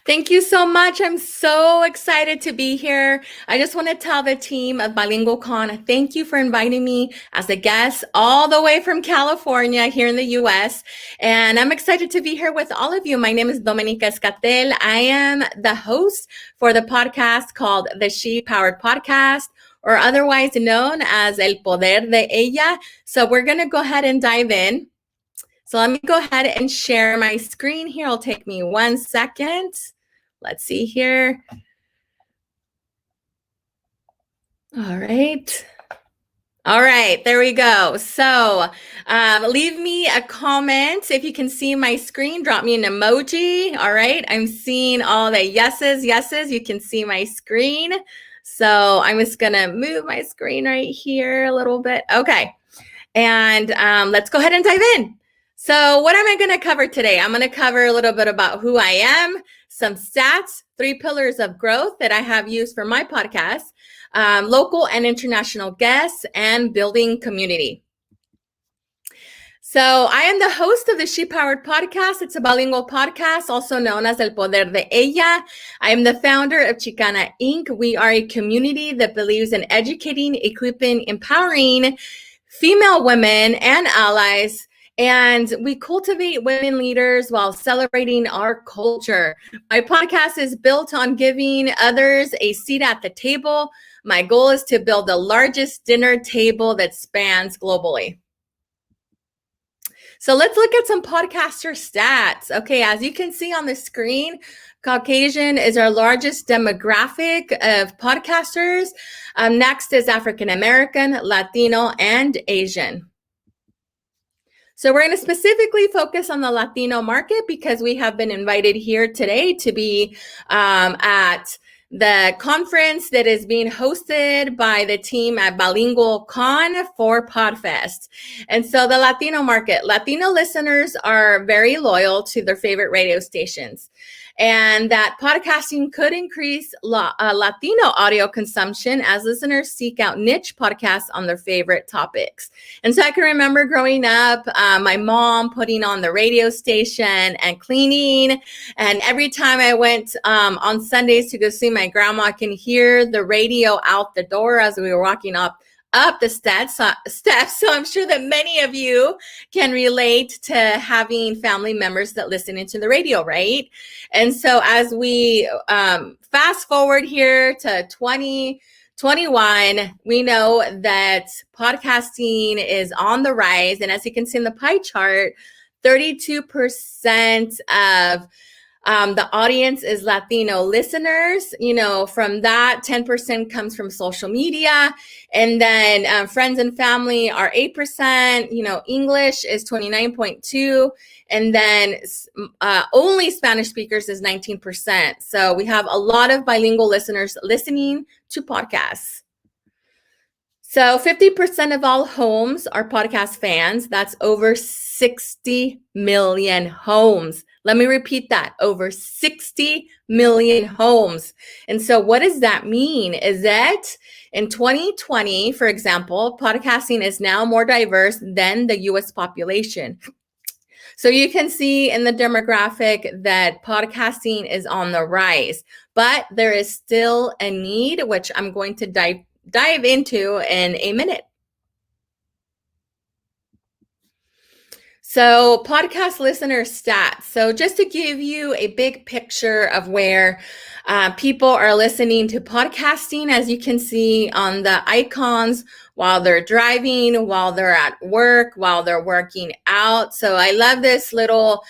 Thank you so much. I'm so excited to be here. I just want to tell the team of Bilingual Con, thank you for inviting me as a guest all the way from California here in the US. And I'm excited to be here with all of you. My name is Dominica Escatel. I am the host for the podcast called the She Powered Podcast, or otherwise known as El Poder de Ella. So we're going to go ahead and dive in. So let me go ahead and share my screen here. It'll take me 1 second. Let's see here. All right. All right, there we go. So leave me a comment. If you can see my screen, drop me an emoji. All right, I'm seeing all the yeses. You can see my screen. So I'm just gonna move my screen right here a little bit. Okay, and let's go ahead and dive in. So what am I going to cover today? I'm going to cover a little bit about who I am, some stats, 3 pillars of growth that I have used for my podcast, local and international guests, and building community. So I am the host of the She Powered Podcast. It's a bilingual podcast, also known as El Poder de Ella. I am the founder of Chicana Inc. We are a community that believes in educating, equipping, empowering female women and allies. And we cultivate women leaders while celebrating our culture. My podcast is built on giving others a seat at the table. My goal is to build the largest dinner table that spans globally. So let's look at some podcaster stats. Okay, as you can see on the screen, Caucasian is our largest demographic of podcasters. Next is African American, Latino, and Asian. So we're going to specifically focus on the Latino market because we have been invited here today to be at the conference that is being hosted by the team at Bilingual Con for Podfest. And so the Latino market, Latino listeners are very loyal to their favorite radio stations. And that podcasting could increase Latino audio consumption as listeners seek out niche podcasts on their favorite topics. And so I can remember growing up, my mom putting on the radio station and cleaning. And every time I went on Sundays to go see my grandma, I can hear the radio out the door as we were walking up the steps. So I'm sure that many of you can relate to having family members that listen into the radio, right? And so as we fast forward here to 2021, we know that podcasting is on the rise. And as you can see in the pie chart, 32% of the audience is Latino listeners. You know, from that, 10% comes from social media. And then friends and family are 8%. You know, English is 29.2%. And then only Spanish speakers is 19%. So we have a lot of bilingual listeners listening to podcasts. So 50% of all homes are podcast fans. That's over 60 million homes. Let me repeat that, over 60 million homes. And so what does that mean? Is that in 2020, for example, podcasting is now more diverse than the US population. So you can see in the demographic that podcasting is on the rise, but there is still a need, which I'm going to dive into in a minute. So podcast listener stats. So just to give you a big picture of where people are listening to podcasting, as you can see on the icons, while they're driving, while they're at work, while they're working out. So I love this little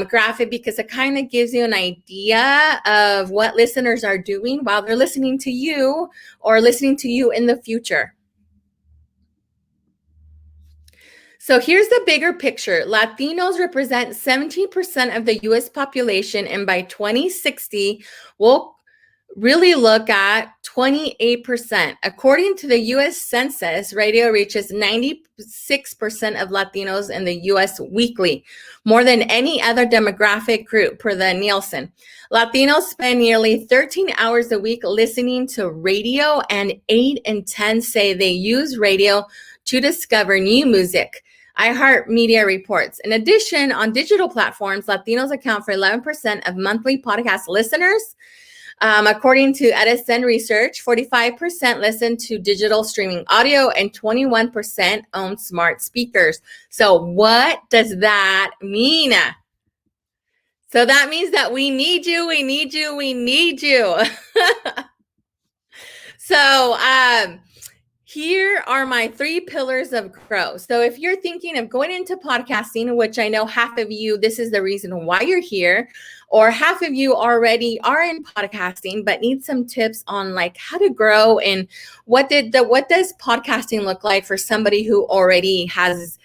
graphic because it kind of gives you an idea of what listeners are doing while they're listening to you or listening to you in the future. So here's the bigger picture. Latinos represent 17% of the US population, and by 2060, we'll really look at 28%. According to the US Census, radio reaches 96% of Latinos in the US weekly, more than any other demographic group per the Nielsen. Latinos spend nearly 13 hours a week listening to radio, and 8 in 10 say they use radio to discover new music. iHeartMedia reports. In addition, on digital platforms, Latinos account for 11% of monthly podcast listeners. According to Edison Research, 45% listen to digital streaming audio and 21% own smart speakers. So what does that mean? So that means that we need you, we need you, we need you. So here are my 3 pillars of growth. So if you're thinking of going into podcasting, which I know half of you, this is the reason why you're here, or half of you already are in podcasting, but need some tips on like how to grow and what does podcasting look like for somebody who already has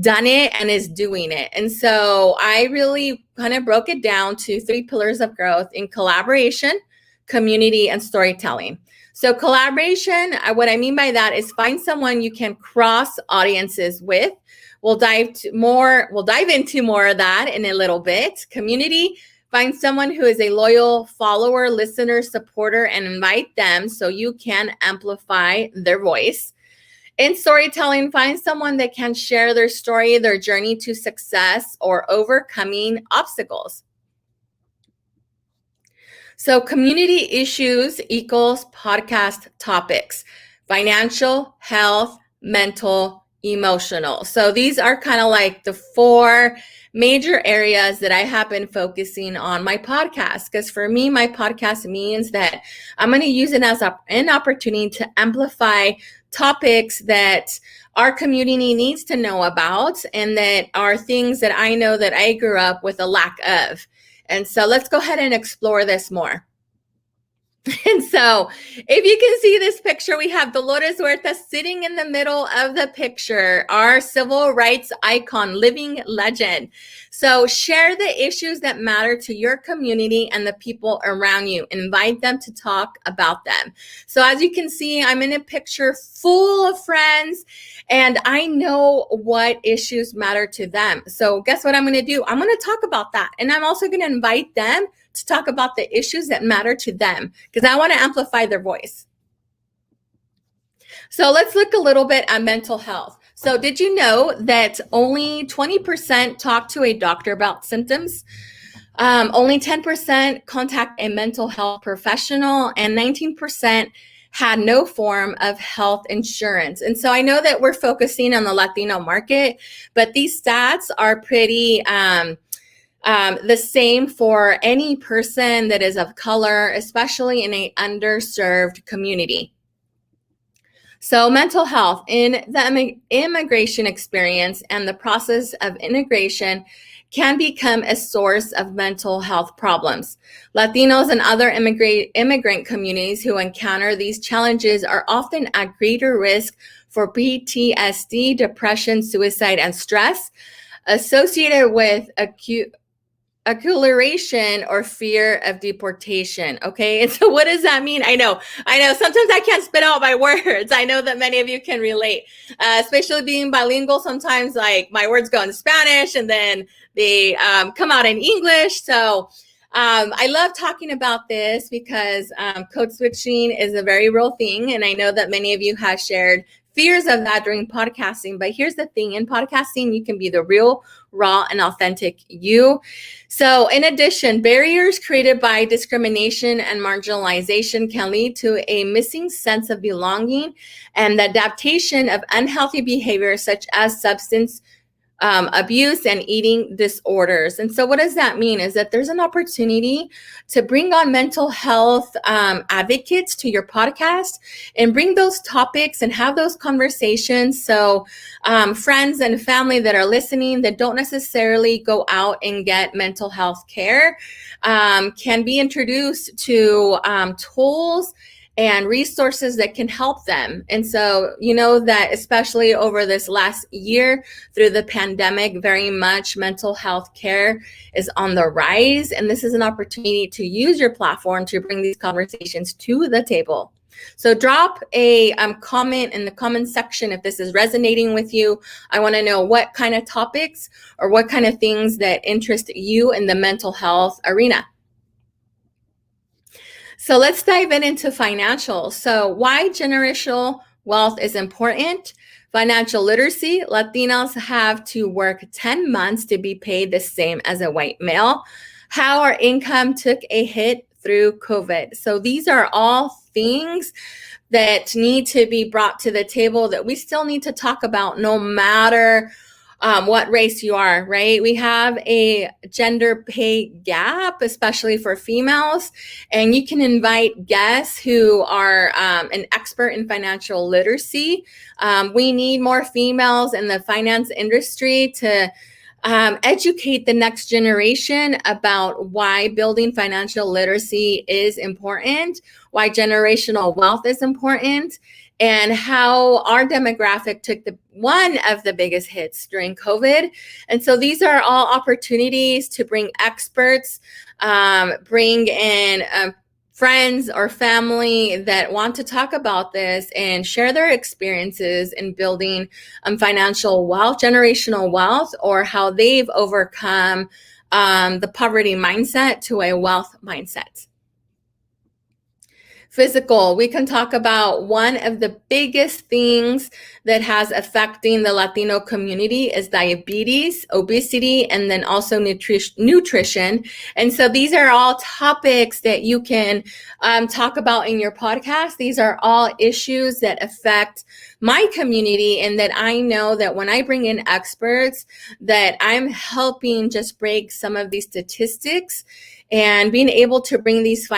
done it and is doing it. And so I really kind of broke it down to 3 pillars of growth in collaboration, community, and storytelling. So collaboration, what I mean by that is find someone you can cross audiences with. We'll dive into more of that in a little bit. Community, find someone who is a loyal follower, listener, supporter, and invite them so you can amplify their voice. In storytelling, find someone that can share their story, their journey to success, or overcoming obstacles. So community issues equals podcast topics: financial, health, mental, emotional. So these are kind of like the 4 major areas that I have been focusing on my podcast. Because for me, my podcast means that I'm going to use it as an opportunity to amplify topics that our community needs to know about and that are things that I know that I grew up with a lack of. And so let's go ahead and explore this more. And so if you can see this picture, we have Dolores Huerta sitting in the middle of the picture, our civil rights icon, living legend. So share the issues that matter to your community and the people around you. Invite them to talk about them. So as you can see, I'm in a picture full of friends and I know what issues matter to them. So guess what I'm going to do? I'm going to talk about that. And I'm also going to invite them to talk about the issues that matter to them because I want to amplify their voice. So let's look a little bit at mental health. So did you know that only 20% talk to a doctor about symptoms? Only 10% contact a mental health professional, and 19% had no form of health insurance. And so I know that we're focusing on the Latino market, but these stats are pretty the same for any person that is of color, especially in an underserved community. So mental health in the immigration experience and the process of integration can become a source of mental health problems. Latinos and other immigrant communities who encounter these challenges are often at greater risk for PTSD, depression, suicide, and stress associated with acceleration or fear of deportation. Okay. And so what does that mean? I know sometimes I can't spit out my words. I know that many of you can relate, especially being bilingual. Sometimes like my words go in Spanish and then they come out in English. So I love talking about this because code switching is a very real thing. And I know that many of you have shared fears of that during podcasting. But here's the thing, in podcasting, you can be the real, raw, and authentic you. So in addition, barriers created by discrimination and marginalization can lead to a missing sense of belonging and the adaptation of unhealthy behaviors such as substance abuse and eating disorders. And so what does that mean is that there's an opportunity to bring on mental health advocates to your podcast and bring those topics and have those conversations. So friends and family that are listening that don't necessarily go out and get mental health care can be introduced to tools and resources that can help them. And so, you know that especially over this last year through the pandemic, very much mental health care is on the rise. And this is an opportunity to use your platform to bring these conversations to the table. So drop a comment in the comment section if this is resonating with you. I want to know what kind of topics or what kind of things that interest you in the mental health arena. So let's dive into financials. So why generational wealth is important. Financial literacy, Latinos have to work 10 months to be paid the same as a white male. How our income took a hit through COVID. So these are all things that need to be brought to the table that we still need to talk about no matter what race you are, right? We have a gender pay gap, especially for females, and you can invite guests who are an expert in financial literacy. We need more females in the finance industry to educate the next generation about why building financial literacy is important, why generational wealth is important, and how our demographic took one of the biggest hits during COVID. And so these are all opportunities to bring experts, bring in friends or family that want to talk about this and share their experiences in building financial wealth, generational wealth, or how they've overcome the poverty mindset to a wealth mindset. Physical, we can talk about one of the biggest things that has affecting the Latino community is diabetes, obesity, and then also nutrition. And so these are all topics that you can talk about in your podcast. These are all issues that affect my community, and that I know that when I bring in experts, that I'm helping just break some of these statistics and being able to bring these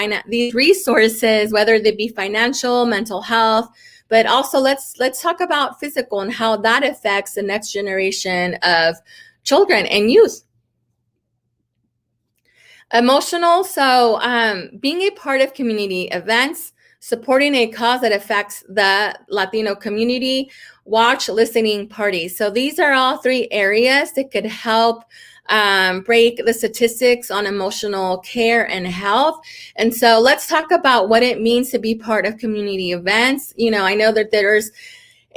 resources, whether they be financial, mental health, but also let's talk about physical and how that affects the next generation of children and youth. Emotional, so being a part of community events, supporting a cause that affects the Latino community, watch listening parties. So these are all three areas that could help break the statistics on emotional care and health. And so let's talk about what it means to be part of community events. You know, I know that there's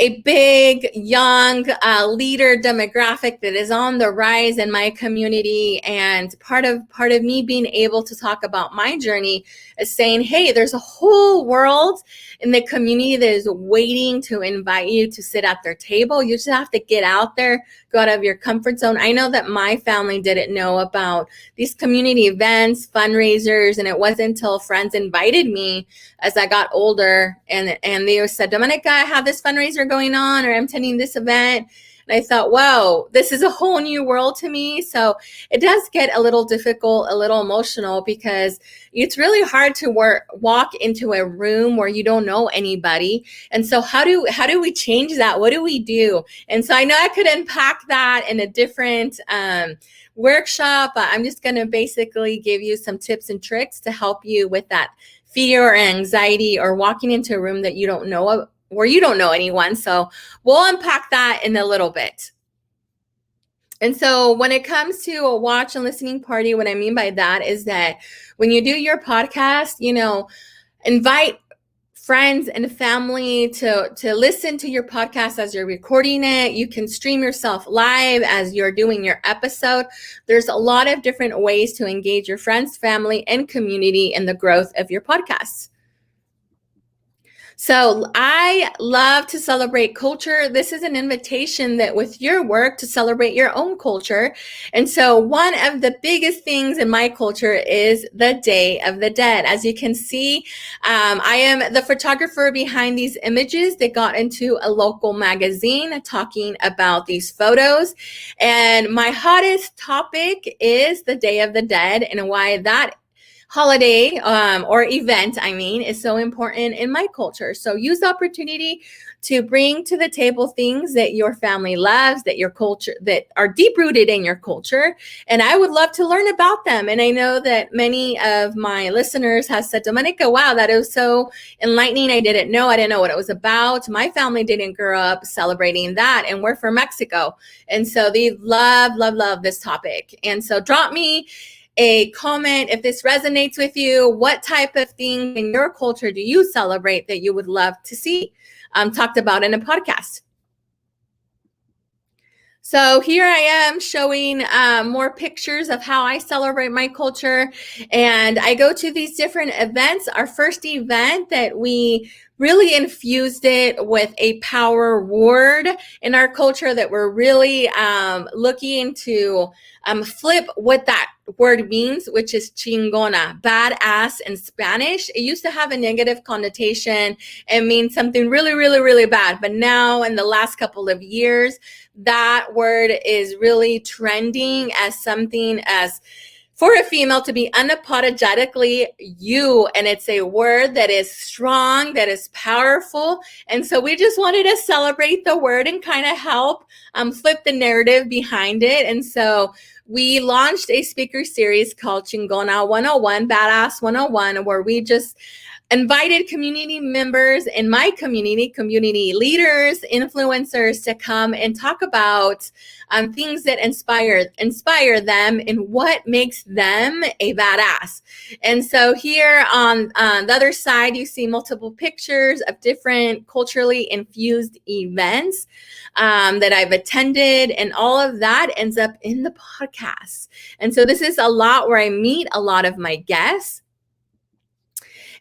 a big young leader demographic that is on the rise in my community, and part of me being able to talk about my journey is saying, hey, there's a whole world in the community that is waiting to invite you to sit at their table. You just have to get out there, go out of your comfort zone. I know that my family didn't know about these community events, fundraisers, and it wasn't until friends invited me as I got older, and they said, Dominica, I have this fundraiser going on, or I'm attending this event. And I thought, whoa, this is a whole new world to me. So it does get a little difficult, a little emotional, because it's really hard to walk into a room where you don't know anybody. And so how do we change that? What do we do? And so I know I could unpack that in a different workshop. I'm just going to basically give you some tips and tricks to help you with that fear or anxiety or walking into a room that you don't know, where you don't know anyone. So we'll unpack that in a little bit. And so when it comes to a watch and listening party, what I mean by that is that when you do your podcast, you know, invite friends and family to listen to your podcast as you're recording it. You can stream yourself live as you're doing your episode. There's a lot of different ways to engage your friends, family, and community in the growth of your podcast. So I love to celebrate culture. This is an invitation that with your work to celebrate your own culture. And so one of the biggest things in my culture is the Day of the Dead. As you can see, I am the photographer behind these images that got into a local magazine talking about these photos. And my hottest topic is the Day of the Dead and why that holiday or event, is so important in my culture. So use the opportunity to bring to the table things that your family loves, that your culture, that are deep rooted in your culture. And I would love to learn about them. And I know that many of my listeners have said, Dominica, wow, that is so enlightening. I didn't know what it was about. My family didn't grow up celebrating that. And we're from Mexico. And so they love this topic. And so drop me a comment if this resonates with you. What type of thing in your culture do you celebrate that you would love to see talked about in a podcast? So here I am showing more pictures of how I celebrate my culture. And I go to these different events. Our first event that we really infused it with a power word in our culture that we're really looking to flip what that word means, which is chingona, badass in Spanish. It used to have a negative connotation and mean something really, really, really bad. But now in the last couple of years, that word is really trending as something as for a female to be unapologetically you. And it's a word that is strong, that is powerful. And so we just wanted to celebrate the word and kind of help flip the narrative behind it. And so we launched a speaker series called Chingona 101, Badass 101, where we just invited community members in my community leaders, influencers to come and talk about things that inspire them and what makes them a badass. And so here on the other side, you see multiple pictures of different culturally infused events that I've attended, and all of that ends up in the podcast. And so this is a lot where I meet a lot of my guests.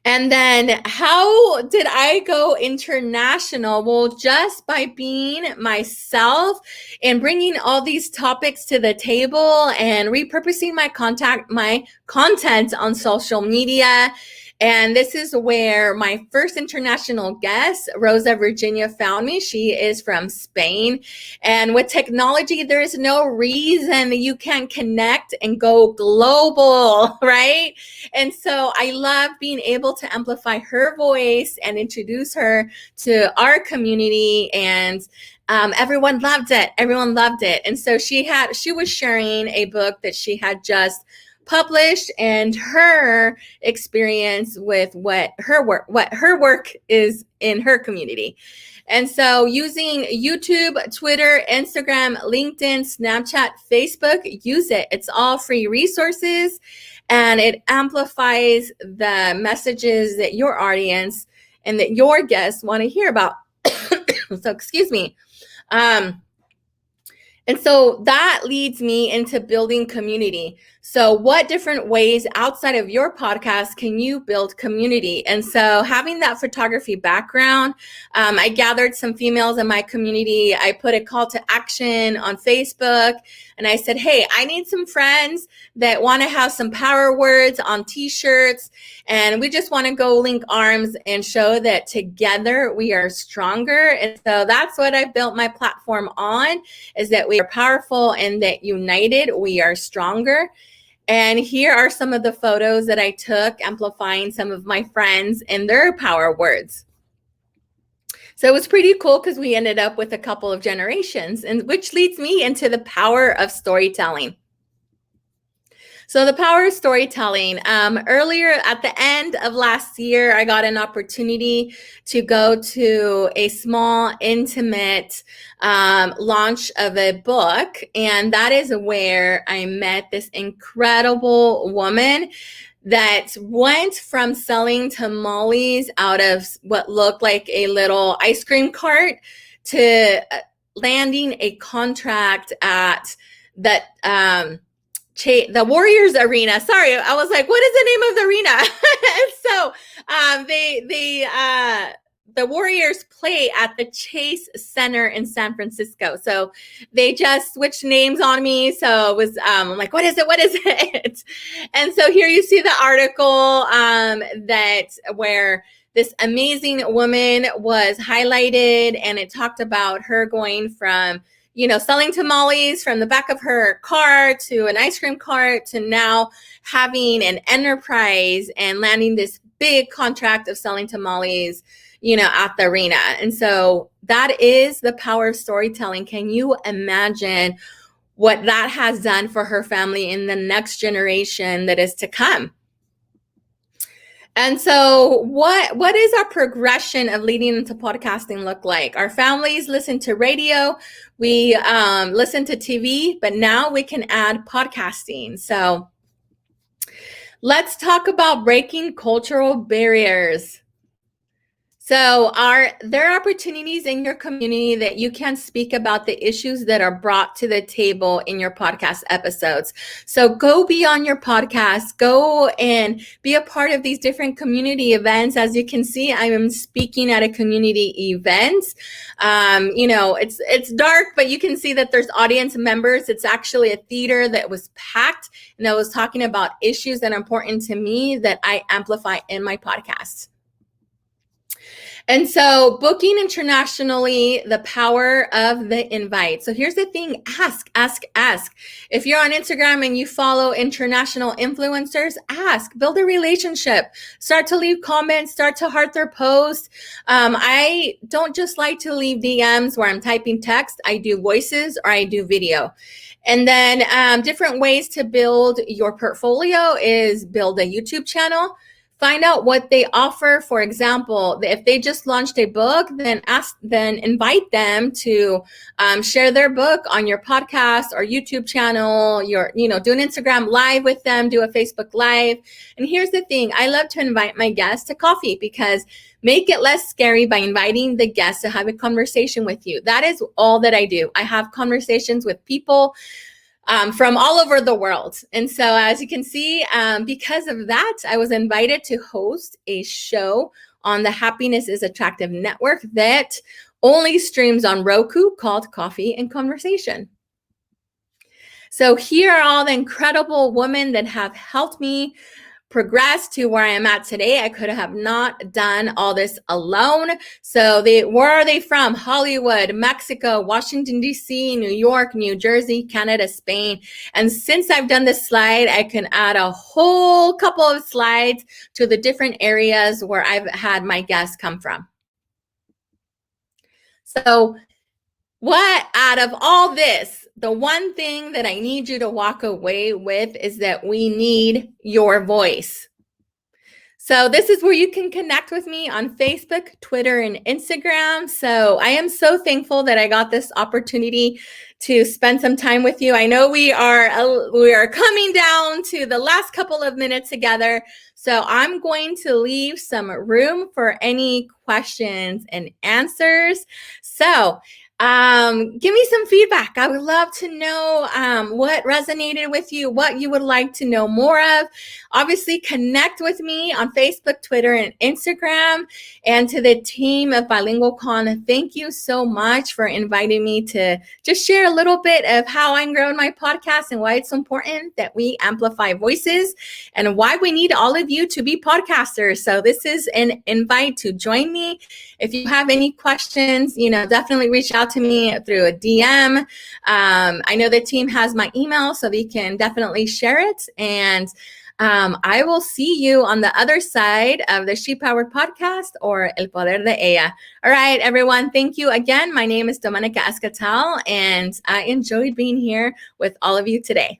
And then how did I go international? Well, just by being myself and bringing all these topics to the table and repurposing my content on social media. And this is where my first international guest, Rosa Virginia, found me. She is from Spain. And with technology, there is no reason that you can't connect and go global, right? And so I love being able to amplify her voice and introduce her to our community. And everyone loved it. Everyone loved it. And so she was sharing a book that she had just published and her experience with what her work is in her community. And so using YouTube, Twitter, Instagram, LinkedIn, Snapchat, Facebook, use it. It's all free resources, and it amplifies the messages that your audience and that your guests want to hear about. So excuse me. And so that leads me into building community. So what different ways outside of your podcast can you build community? And so having that photography background, I gathered some females in my community. I put a call to action on Facebook, and I said, hey, I need some friends that want to have some power words on t-shirts. And we just want to go link arms and show that together we are stronger. And so that's what I built my platform on, is that we are powerful and that united we are stronger. And here are some of the photos that I took amplifying some of my friends and their power words. So it was pretty cool because we ended up with a couple of generations, and which leads me into the power of storytelling. So the power of storytelling. Earlier at the end of last year, I got an opportunity to go to a small, intimate launch of a book. And that is where I met this incredible woman that went from selling tamales out of what looked like a little ice cream cart to landing a contract at that the Warriors Arena. Sorry, I was like, what is the name of the arena? So the Warriors play at the Chase Center in San Francisco. So they just switched names on me. So it was, I'm like, what is it? What is it? And so here you see the article where this amazing woman was highlighted, and it talked about her going from selling tamales from the back of her car to an ice cream cart to now having an enterprise and landing this big contract of selling tamales, at the arena. And so that is the power of storytelling. Can you imagine what that has done for her family in the next generation that is to come? And so what is our progression of leading into podcasting look like? Our families listen to radio, we listen to TV, but now we can add podcasting. So let's talk about breaking cultural barriers. So are there opportunities in your community that you can speak about the issues that are brought to the table in your podcast episodes? So go be on your podcast, go and be a part of these different community events. As you can see, I am speaking at a community event. It's dark, but you can see that there's audience members. It's actually a theater that was packed, and I was talking about issues that are important to me that I amplify in my podcast. And so booking internationally, the power of the invite. So here's the thing, ask. If you're on Instagram and you follow international influencers, ask, build a relationship, start to leave comments, start to heart their posts. I don't just like to leave DMs where I'm typing text. I do voices or I do video. And then different ways to build your portfolio is build a YouTube channel. Find out what they offer. For example, if they just launched a book, then invite them to share their book on your podcast or YouTube channel. Do an Instagram live with them, do a Facebook live. And here's the thing, I love to invite my guests to coffee because make it less scary by inviting the guests to have a conversation with you. That is all that I do. I have conversations with people from all over the world. And so as you can see, because of that, I was invited to host a show on the Happiness is Attractive network that only streams on Roku called Coffee and Conversation. So here are all the incredible women that have helped me progress to where I am at today. I could have not done all this alone. So where are they from? Hollywood, Mexico, Washington, D.C., New York, New Jersey, Canada, Spain. And since I've done this slide, I can add a whole couple of slides to the different areas where I've had my guests come from. So what out of all this, the one thing that I need you to walk away with is that we need your voice. So this is where you can connect with me on Facebook, Twitter, and Instagram. So I am so thankful that I got this opportunity to spend some time with you. I know we are coming down to the last couple of minutes together. So I'm going to leave some room for any questions and answers. So give me some feedback. I would love to know what resonated with you, what you would like to know more of. Obviously, connect with me on Facebook, Twitter, and Instagram. And to the team of Bilingual Con, thank you so much for inviting me to just share a little bit of how I'm growing my podcast and why it's so important that we amplify voices and why we need all of you to be podcasters. So this is an invite to join me. If you have any questions, definitely reach out to me through a DM. I know the team has my email, so they can definitely share it. And I will see you on the other side of the She Powered podcast or El Poder de Ella. All right, everyone. Thank you again. My name is Domenica Escatal, and I enjoyed being here with all of you today.